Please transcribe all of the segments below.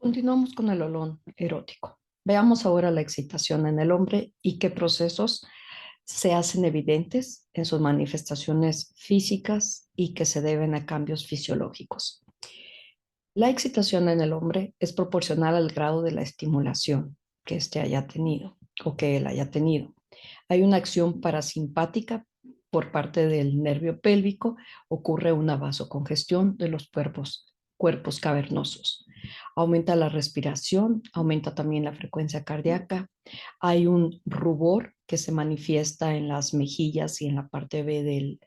Continuamos con el olón erótico. Veamos ahora la excitación en el hombre y qué procesos se hacen evidentes en sus manifestaciones físicas y que se deben a cambios fisiológicos. La excitación en el hombre es proporcional al grado de la estimulación que éste haya tenido o que él haya tenido. Hay una acción parasimpática por parte del nervio pélvico, ocurre una vasocongestión de los cuerpos cavernosos. Aumenta la respiración, aumenta también la frecuencia cardíaca. Hay un rubor que se manifiesta en las mejillas y en la parte B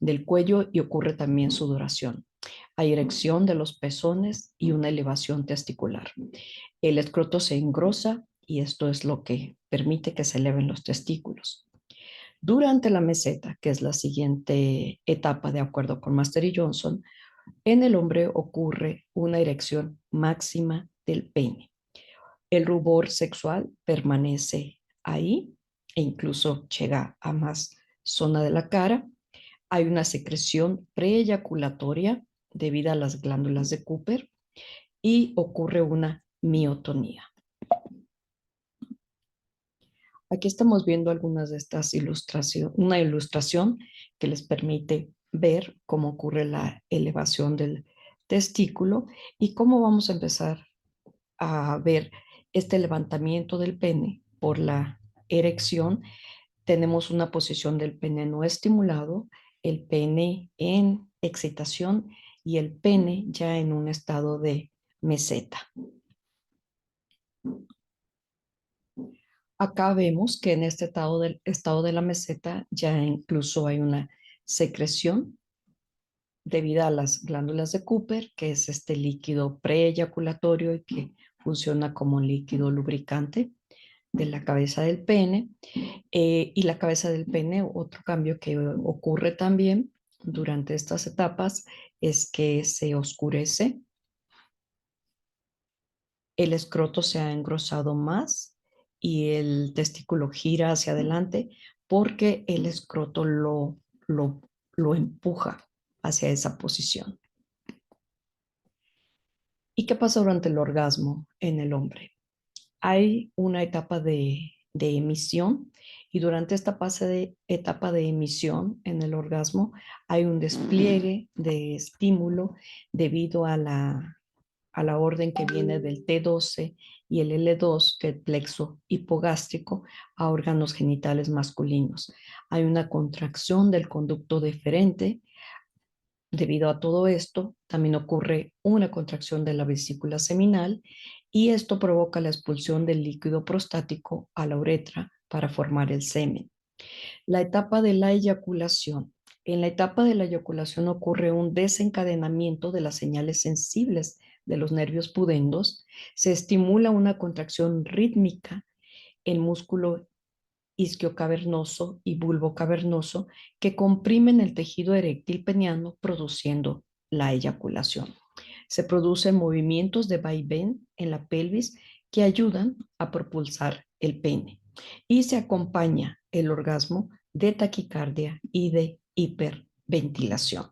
del cuello y ocurre también sudoración. Hay erección de los pezones y una elevación testicular. El escroto se engrosa y esto es lo que permite que se eleven los testículos. Durante la meseta, que es la siguiente etapa de acuerdo con Master y Johnson, en el hombre ocurre una erección máxima del pene. El rubor sexual permanece ahí e incluso llega a más zona de la cara. Hay una secreción preeyaculatoria debido a las glándulas de Cooper y ocurre una miotonía. Aquí estamos viendo algunas de estas ilustraciones, una ilustración que les permite ver cómo ocurre la elevación del testículo y cómo vamos a empezar a ver este levantamiento del pene por la erección. Tenemos una posición del pene no estimulado, el pene en excitación y el pene ya en un estado de meseta. Acá vemos que en este estado de la meseta ya incluso hay una secreción debido a las glándulas de Cooper, que es este líquido preeyaculatorio y que funciona como un líquido lubricante de la cabeza del pene. Y la cabeza del pene, otro cambio que ocurre también durante estas etapas es que se oscurece, el escroto se ha engrosado más y el testículo gira hacia adelante porque el escroto lo, lo empuja hacia esa posición. ¿Y qué pasa durante el orgasmo en el hombre? Hay una etapa de emisión y durante esta etapa de emisión en el orgasmo hay un despliegue de estímulo debido a la orden que viene del T12 y el L2, que es el plexo hipogástrico, a órganos genitales masculinos. Hay una contracción del conducto deferente. Debido a todo esto, también ocurre una contracción de la vesícula seminal y esto provoca la expulsión del líquido prostático a la uretra para formar el semen. La etapa de la eyaculación. En la etapa de la eyaculación ocurre un desencadenamiento de las señales sensibles de los nervios pudendos, se estimula una contracción rítmica, el músculo isquiocavernoso y bulbocavernoso que comprimen el tejido eréctil peniano produciendo la eyaculación. Se producen movimientos de vaivén en la pelvis que ayudan a propulsar el pene y se acompaña el orgasmo de taquicardia y de hiperventilación.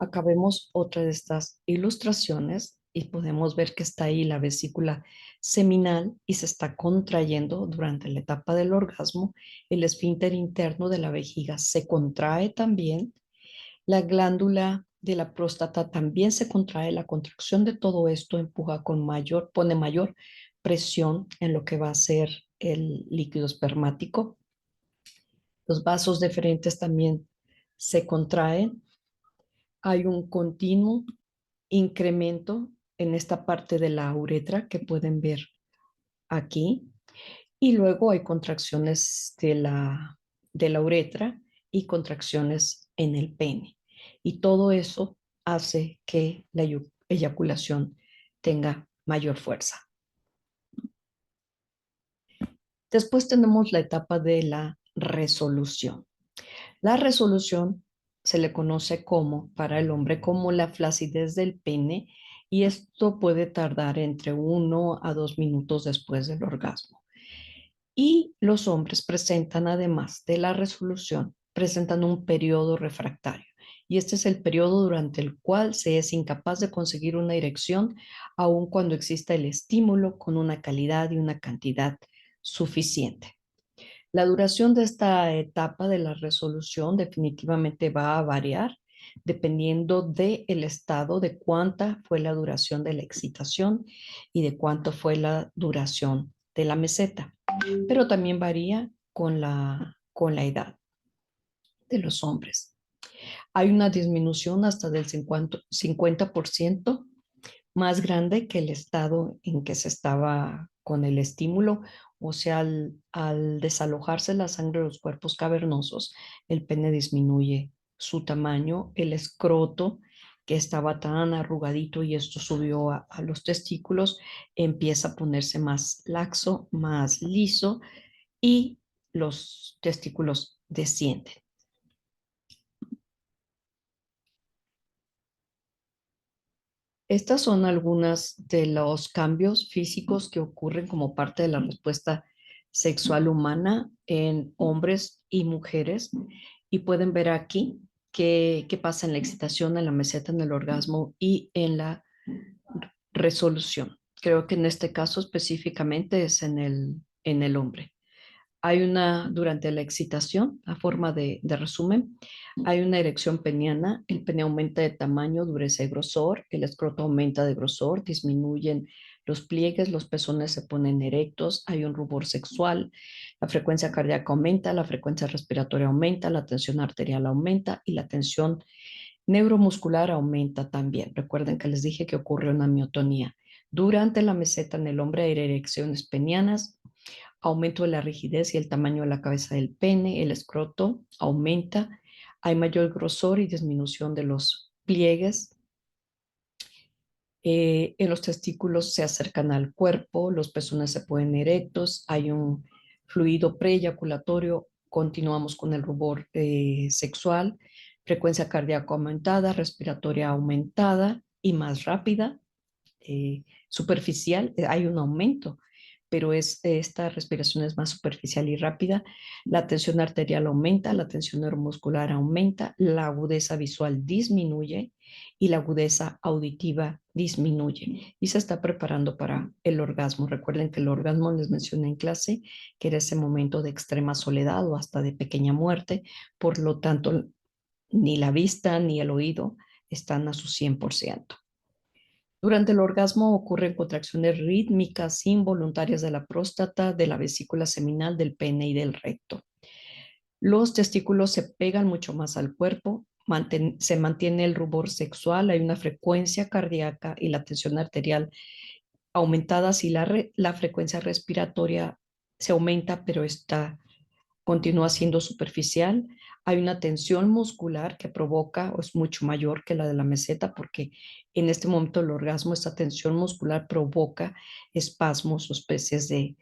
Acá vemos otra de estas ilustraciones y podemos ver que está ahí la vesícula seminal y se está contrayendo durante la etapa del orgasmo. El esfínter interno de la vejiga se contrae también. La glándula de la próstata también se contrae. La contracción de todo esto empuja pone mayor presión en lo que va a ser el líquido espermático. Los vasos deferentes también se contraen. Hay un continuo incremento en esta parte de la uretra que pueden ver aquí. Y luego hay contracciones de la uretra y contracciones en el pene. Y todo eso hace que la eyaculación tenga mayor fuerza. Después tenemos la etapa de la resolución. La resolución se le conoce como, para el hombre, como la flacidez del pene y esto puede tardar entre 1 a 2 minutos después del orgasmo. Y los hombres presentan, además de la resolución, presentan un periodo refractario. y este es el periodo durante el cual se es incapaz de conseguir una erección, aun cuando exista el estímulo con una calidad y una cantidad suficiente. La duración de esta etapa de la resolución definitivamente va a variar dependiendo del estado de cuánta fue la duración de la excitación y de cuánto fue la duración de la meseta, pero también varía con la edad de los hombres. Hay una disminución hasta del 50% más grande que el estado en que se estaba con el estímulo, o sea, al desalojarse la sangre de los cuerpos cavernosos, el pene disminuye su tamaño, el escroto que estaba tan arrugadito y esto subió a los testículos, empieza a ponerse más laxo, más liso y los testículos descienden. Estas son algunas de los cambios físicos que ocurren como parte de la respuesta sexual humana en hombres y mujeres. Y pueden ver aquí qué pasa en la excitación, en la meseta, en el orgasmo y en la resolución. Creo que en este caso específicamente es en el hombre. Hay una, durante la excitación, a forma de resumen, hay una erección peniana, el pene aumenta de tamaño, dureza y grosor, el escroto aumenta de grosor, disminuyen los pliegues, los pezones se ponen erectos, hay un rubor sexual, la frecuencia cardíaca aumenta, la frecuencia respiratoria aumenta, la tensión arterial aumenta y la tensión neuromuscular aumenta también. Recuerden que les dije que ocurre una miotonía. Durante la meseta en el hombre hay erecciones penianas, aumento de la rigidez y el tamaño de la cabeza del pene, el escroto aumenta, hay mayor grosor y disminución de los pliegues, en los testículos se acercan al cuerpo, los pezones se ponen erectos, hay un fluido preeyaculatorio, continuamos con el rubor sexual, frecuencia cardíaca aumentada, respiratoria aumentada y más rápida, superficial, hay un aumento, pero esta respiración es más superficial y rápida. La tensión arterial aumenta, la tensión neuromuscular aumenta, la agudeza visual disminuye y la agudeza auditiva disminuye y se está preparando para el orgasmo. Recuerden que el orgasmo les mencioné en clase que era ese momento de extrema soledad o hasta de pequeña muerte, por lo tanto, ni la vista ni el oído están a su 100%. Durante el orgasmo ocurren contracciones rítmicas involuntarias de la próstata, de la vesícula seminal, del pene y del recto. Los testículos se pegan mucho más al cuerpo, se mantiene el rubor sexual, hay una frecuencia cardíaca y la tensión arterial aumentadas y la frecuencia respiratoria se aumenta, pero continúa siendo superficial. Hay una tensión muscular que provoca o es mucho mayor que la de la meseta porque en este momento del orgasmo esta tensión muscular provoca espasmos o especies de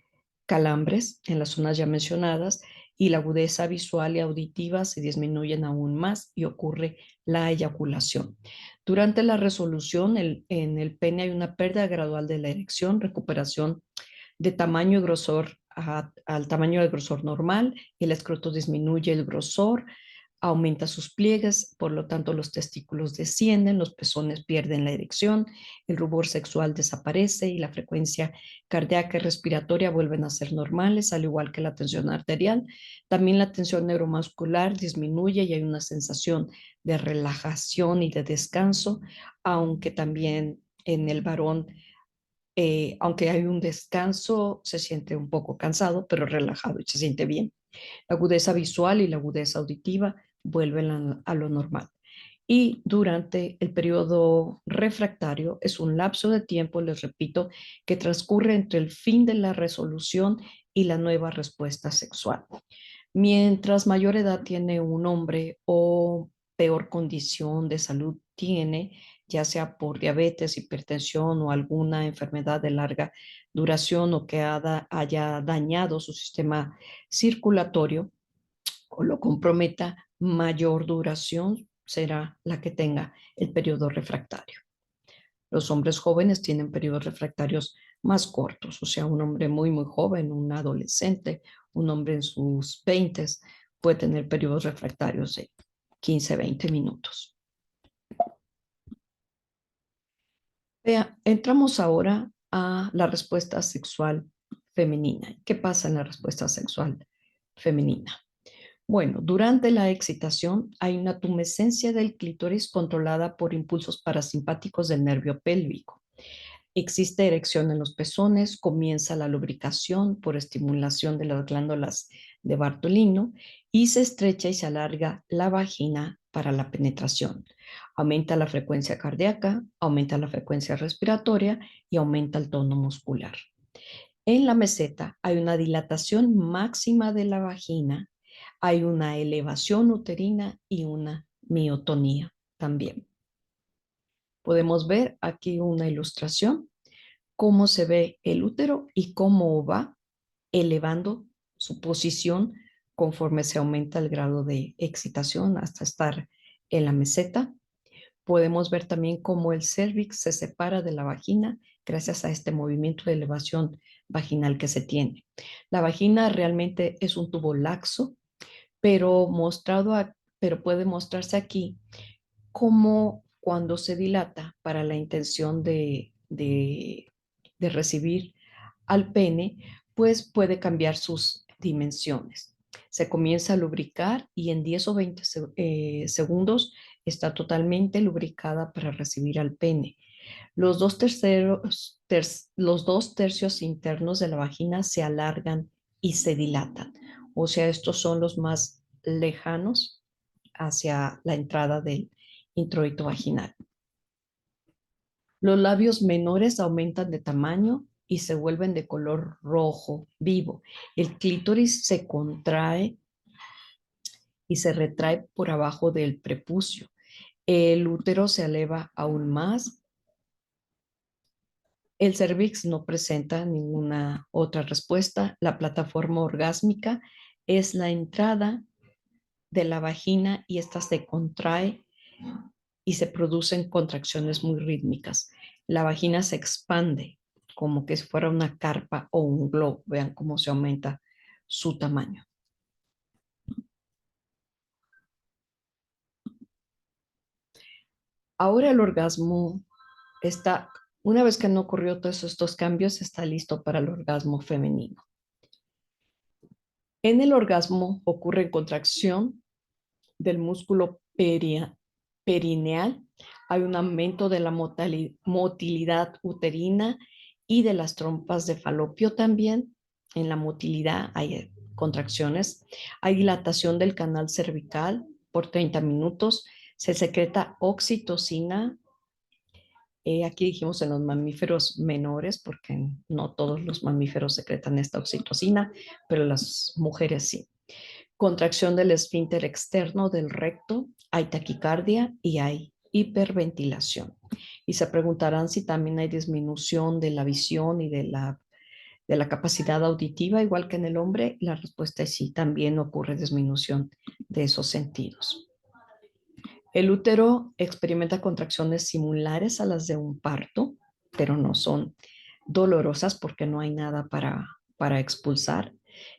calambres en las zonas ya mencionadas y la agudeza visual y auditiva se disminuyen aún más y ocurre la eyaculación. Durante la resolución en el pene hay una pérdida gradual de la erección, recuperación de tamaño y grosor al tamaño del grosor normal, el escroto disminuye el grosor, aumenta sus pliegues, por lo tanto los testículos descienden, los pezones pierden la erección, el rubor sexual desaparece y la frecuencia cardíaca y respiratoria vuelven a ser normales, al igual que la tensión arterial. También la tensión neuromuscular disminuye y hay una sensación de relajación y de descanso, aunque también en el varón aunque hay un descanso, se siente un poco cansado, pero relajado y se siente bien. La agudeza visual y la agudeza auditiva vuelven a lo normal. Y durante el periodo refractario es un lapso de tiempo, les repito, que transcurre entre el fin de la resolución y la nueva respuesta sexual. Mientras mayor edad tiene un hombre o peor condición de salud tiene, ya sea por diabetes, hipertensión o alguna enfermedad de larga duración o que haya dañado su sistema circulatorio o lo comprometa, mayor duración será la que tenga el periodo refractario. Los hombres jóvenes tienen periodos refractarios más cortos, o sea, un hombre muy, muy joven, un adolescente, un hombre en sus 20 puede tener periodos refractarios de 15, 20 minutos. Vea, entramos ahora a la respuesta sexual femenina. ¿Qué pasa en la respuesta sexual femenina? Bueno, durante la excitación hay una tumescencia del clítoris controlada por impulsos parasimpáticos del nervio pélvico. Existe erección en los pezones, comienza la lubricación por estimulación de las glándulas de Bartolino y se estrecha y se alarga la vagina para la penetración. Aumenta la frecuencia cardíaca, aumenta la frecuencia respiratoria y aumenta el tono muscular. En la meseta hay una dilatación máxima de la vagina, hay una elevación uterina y una miotonía también. Podemos ver aquí una ilustración cómo se ve el útero y cómo va elevando su posición conforme se aumenta el grado de excitación hasta estar en la meseta. Podemos ver también cómo el cérvix se separa de la vagina gracias a este movimiento de elevación vaginal que se tiene. La vagina realmente es un tubo laxo, pero pero puede mostrarse aquí como cuando se dilata para la intención de recibir al pene, pues puede cambiar sus dimensiones. Se comienza a lubricar y en 10 o 20 segundos está totalmente lubricada para recibir al pene. Los dos tercios internos de la vagina se alargan y se dilatan. O sea, estos son los más lejanos hacia la entrada del introito vaginal. Los labios menores aumentan de tamaño y se vuelven de color rojo vivo. El clítoris se contrae y se retrae por abajo del prepucio. El útero se eleva aún más. El cervix no presenta ninguna otra respuesta. La plataforma orgásmica es la entrada de la vagina y esta se contrae y se producen contracciones muy rítmicas. La vagina se expande como que si fuera una carpa o un globo. Vean cómo se aumenta su tamaño. Ahora el orgasmo está, una vez que han ocurrido todos estos cambios, está listo para el orgasmo femenino. En el orgasmo ocurre contracción del músculo perineal, hay un aumento de la motilidad uterina y de las trompas de falopio también. En la motilidad hay contracciones, hay dilatación del canal cervical por 30 minutos, se secreta oxitocina. Aquí dijimos en los mamíferos menores, porque no todos los mamíferos secretan esta oxitocina, pero las mujeres sí. Contracción del esfínter externo del recto, hay taquicardia y hay hiperventilación. Y se preguntarán si también hay disminución de la visión y de la capacidad auditiva, igual que en el hombre. La respuesta es sí, también ocurre disminución de esos sentidos. El útero experimenta contracciones similares a las de un parto, pero no son dolorosas porque no hay nada para expulsar.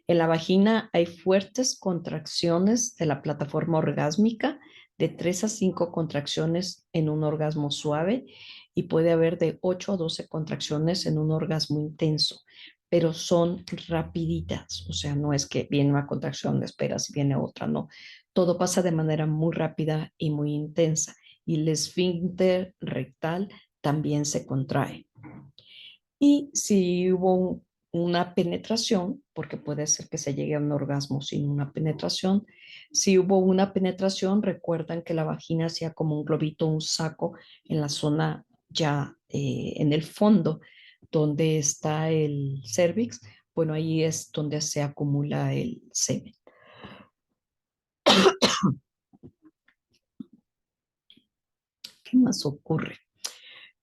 En la vagina hay fuertes contracciones de la plataforma orgásmica, de 3 a 5 contracciones en un orgasmo suave y puede haber de 8 a 12 contracciones en un orgasmo intenso, pero son rapiditas, o sea, no es que viene una contracción, esperas y viene otra, no. Todo pasa de manera muy rápida y muy intensa y el esfínter rectal también se contrae. Y si hubo una penetración, porque puede ser que se llegue a un orgasmo sin una penetración, si hubo una penetración, recuerdan que la vagina hacía como un globito, un saco en la zona ya en el fondo donde está el cervix. Bueno, ahí es donde se acumula el semen. ¿Qué más ocurre?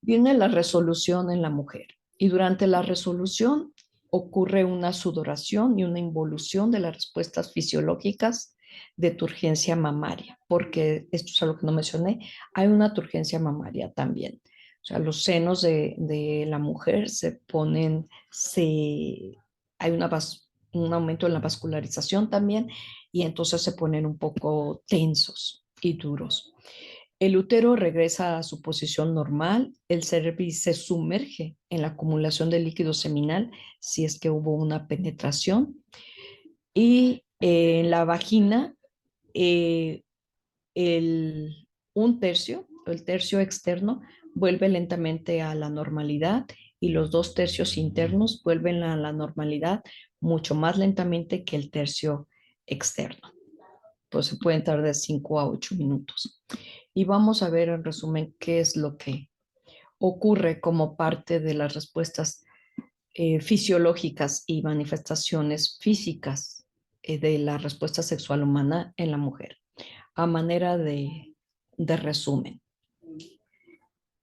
Viene la resolución en la mujer y durante la resolución ocurre una sudoración y una involución de las respuestas fisiológicas de turgencia mamaria, porque esto es algo que no mencioné, hay una turgencia mamaria también. O sea, los senos de la mujer se ponen, hay un aumento en la vascularización también y entonces se ponen un poco tensos y duros. El útero regresa a su posición normal, el cervix se sumerge en la acumulación de líquido seminal si es que hubo una penetración y en la vagina eh, un tercio, el tercio externo, vuelve lentamente a la normalidad y los dos tercios internos vuelven a la normalidad mucho más lentamente que el tercio externo. Pues pueden tardar 5 a 8 minutos. Y vamos a ver en resumen qué es lo que ocurre como parte de las respuestas fisiológicas y manifestaciones físicas de la respuesta sexual humana en la mujer. A manera de resumen,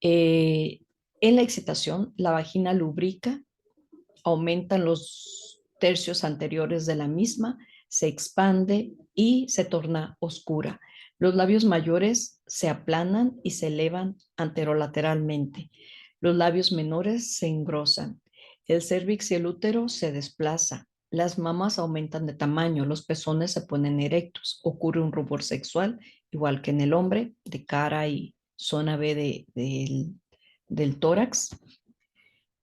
eh, en la excitación, la vagina lubrica, aumentan los tercios anteriores de la misma, se expande y se torna oscura. Los labios mayores se aplanan y se elevan anterolateralmente. Los labios menores se engrosan. El cérvix y el útero se desplazan. Las mamas aumentan de tamaño, los pezones se ponen erectos. Ocurre un rubor sexual, igual que en el hombre, de cara y zona B del tórax,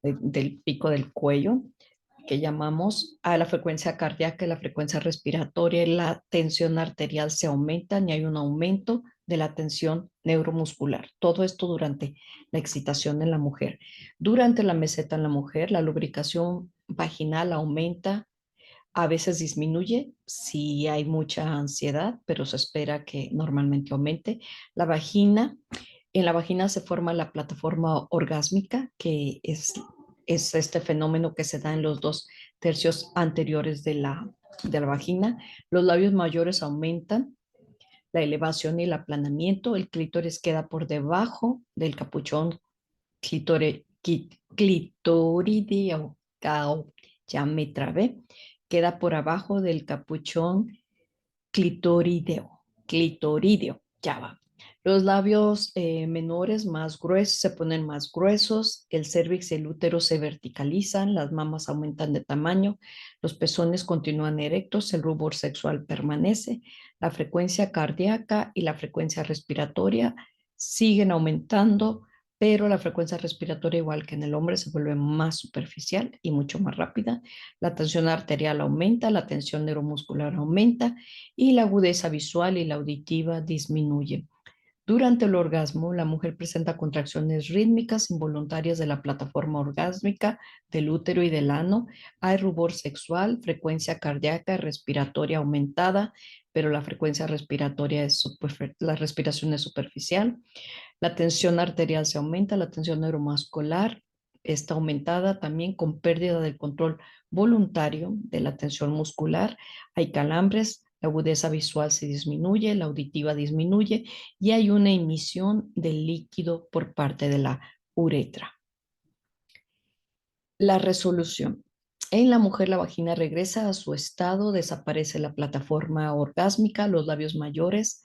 del pico del cuello, que llamamos a la frecuencia cardíaca y la frecuencia respiratoria y la tensión arterial se aumentan y hay un aumento de la tensión neuromuscular. Todo esto durante la excitación en la mujer. Durante la meseta en la mujer, la lubricación vaginal aumenta, a veces disminuye si hay mucha ansiedad, pero se espera que normalmente aumente. La vagina, en la vagina se forma la plataforma orgásmica, que es este fenómeno que se da en los dos tercios anteriores de la vagina. Los labios mayores aumentan, la elevación y el aplanamiento. El clítoris queda por debajo del capuchón clitorideo. Ya me trabé. Queda por abajo del capuchón clitorideo, ya va. Los labios menores más gruesos se ponen más gruesos, el cérvix y el útero se verticalizan, las mamas aumentan de tamaño, los pezones continúan erectos, el rubor sexual permanece, la frecuencia cardíaca y la frecuencia respiratoria siguen aumentando, pero la frecuencia respiratoria, igual que en el hombre, se vuelve más superficial y mucho más rápida. La tensión arterial aumenta, la tensión neuromuscular aumenta y la agudeza visual y la auditiva disminuye. Durante el orgasmo, la mujer presenta contracciones rítmicas involuntarias de la plataforma orgásmica, del útero y del ano. Hay rubor sexual, frecuencia cardíaca y respiratoria aumentada, pero la frecuencia respiratoria la respiración es superficial. La tensión arterial se aumenta, la tensión neuromuscular está aumentada también con pérdida del control voluntario de la tensión muscular. Hay calambres, la agudeza visual se disminuye, la auditiva disminuye y hay una emisión de líquido por parte de la uretra. La resolución. En la mujer la vagina regresa a su estado, desaparece la plataforma orgásmica, los labios mayores,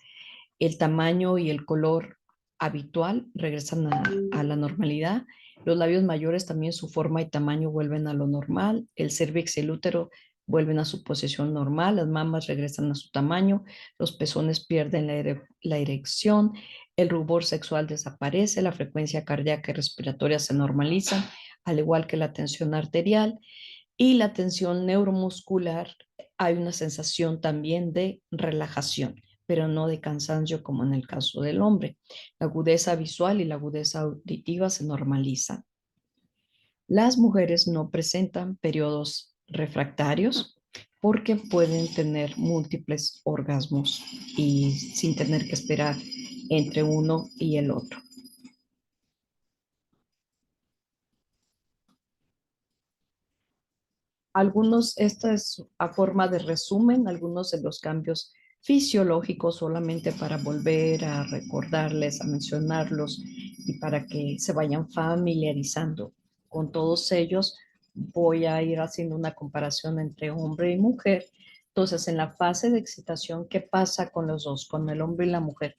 el tamaño y el color habitual regresan a la normalidad. Los labios mayores también su forma y tamaño vuelven a lo normal. El cérvix y el útero vuelven a su posición normal. Las mamas regresan a su tamaño. Los pezones pierden la erección. El rubor sexual desaparece. La frecuencia cardíaca y respiratoria se normalizan, al igual que la tensión arterial y la tensión neuromuscular. Hay una sensación también de relajación, pero no de cansancio como en el caso del hombre. La agudeza visual y la agudeza auditiva se normalizan. Las mujeres no presentan periodos refractarios porque pueden tener múltiples orgasmos y sin tener que esperar entre uno y el otro. Esta es a forma de resumen, algunos de los cambios fisiológicos solamente para volver a recordarles, a mencionarlos y para que se vayan familiarizando con todos ellos. Voy a ir haciendo una comparación entre hombre y mujer. Entonces, en la fase de excitación, ¿qué pasa con los dos, con el hombre y la mujer?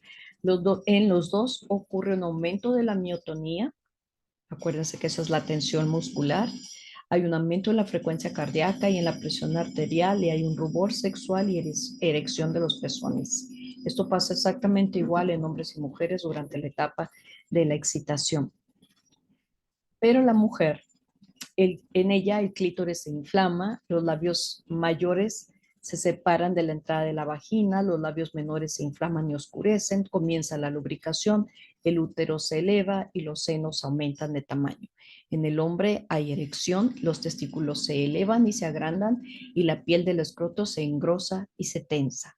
En los dos ocurre un aumento de la miotonía. Acuérdense que esa es la tensión muscular. Hay un aumento en la frecuencia cardíaca y en la presión arterial y hay un rubor sexual y erección de los pezones. Esto pasa exactamente igual en hombres y mujeres durante la etapa de la excitación. Pero la mujer, en ella el clítoris se inflama, los labios mayores se separan de la entrada de la vagina, los labios menores se inflaman y oscurecen, comienza la lubricación, el útero se eleva y los senos aumentan de tamaño. En el hombre hay erección, los testículos se elevan y se agrandan y la piel del escroto se engrosa y se tensa.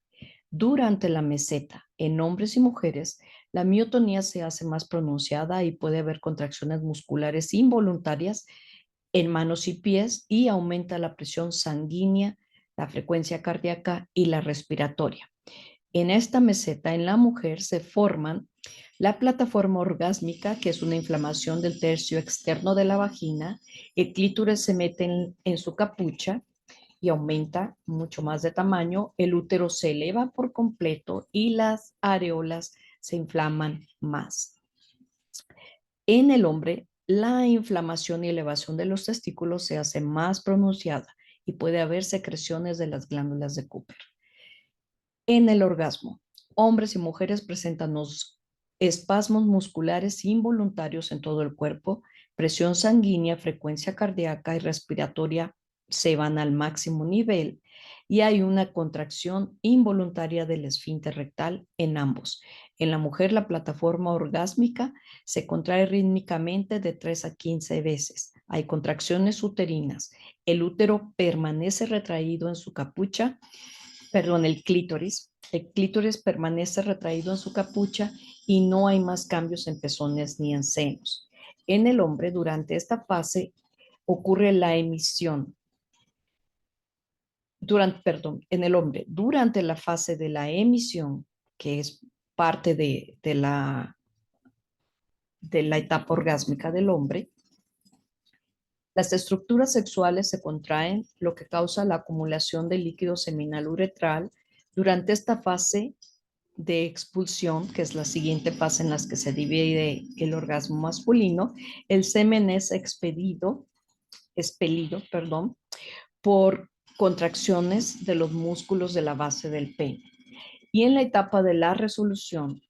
Durante la meseta, en hombres y mujeres, la miotonía se hace más pronunciada y puede haber contracciones musculares involuntarias en manos y pies y aumenta la presión sanguínea, la frecuencia cardíaca y la respiratoria. En esta meseta, en la mujer, se forman la plataforma orgásmica, que es una inflamación del tercio externo de la vagina, el clítoris se mete en su capucha y aumenta mucho más de tamaño, el útero se eleva por completo y las areolas se inflaman más. En el hombre, la inflamación y elevación de los testículos se hace más pronunciada y puede haber secreciones de las glándulas de Cooper. En el orgasmo, hombres y mujeres presentan los espasmos musculares involuntarios en todo el cuerpo, presión sanguínea, frecuencia cardíaca y respiratoria se van al máximo nivel y hay una contracción involuntaria del esfínter rectal en ambos. En la mujer, la plataforma orgásmica se contrae rítmicamente de 3 a 15 veces. Hay contracciones uterinas. El útero permanece retraído en su capucha, perdón, el clítoris permanece retraído en su capucha y no hay más cambios en pezones ni en senos. En el hombre, durante esta fase, ocurre la emisión. En el hombre, durante la fase de la emisión, que es parte de la etapa orgásmica del hombre, las estructuras sexuales se contraen, lo que causa la acumulación de líquido seminal uretral. Durante esta fase de expulsión, que es la siguiente fase en la que se divide el orgasmo masculino, el semen es expelido, por contracciones de los músculos de la base del pene. Y en la etapa de la resolución,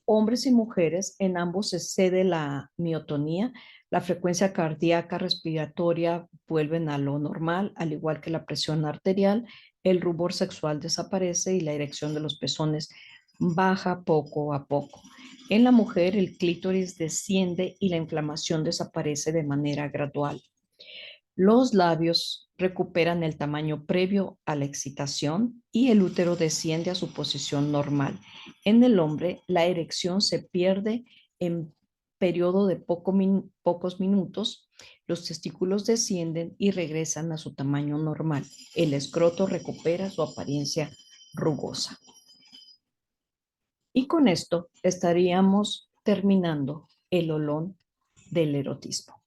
hombres y mujeres, en ambos se cede la miotonía, la frecuencia cardíaca, respiratoria vuelven a lo normal, al igual que la presión arterial, el rubor sexual desaparece y la erección de los pezones baja poco a poco. En la mujer, el clítoris desciende y la inflamación desaparece de manera gradual. Los labios recuperan el tamaño previo a la excitación y el útero desciende a su posición normal. En el hombre, la erección se pierde en periodo de pocos minutos, los testículos descienden y regresan a su tamaño normal. El escroto recupera su apariencia rugosa. Y con esto estaríamos terminando el olón del erotismo.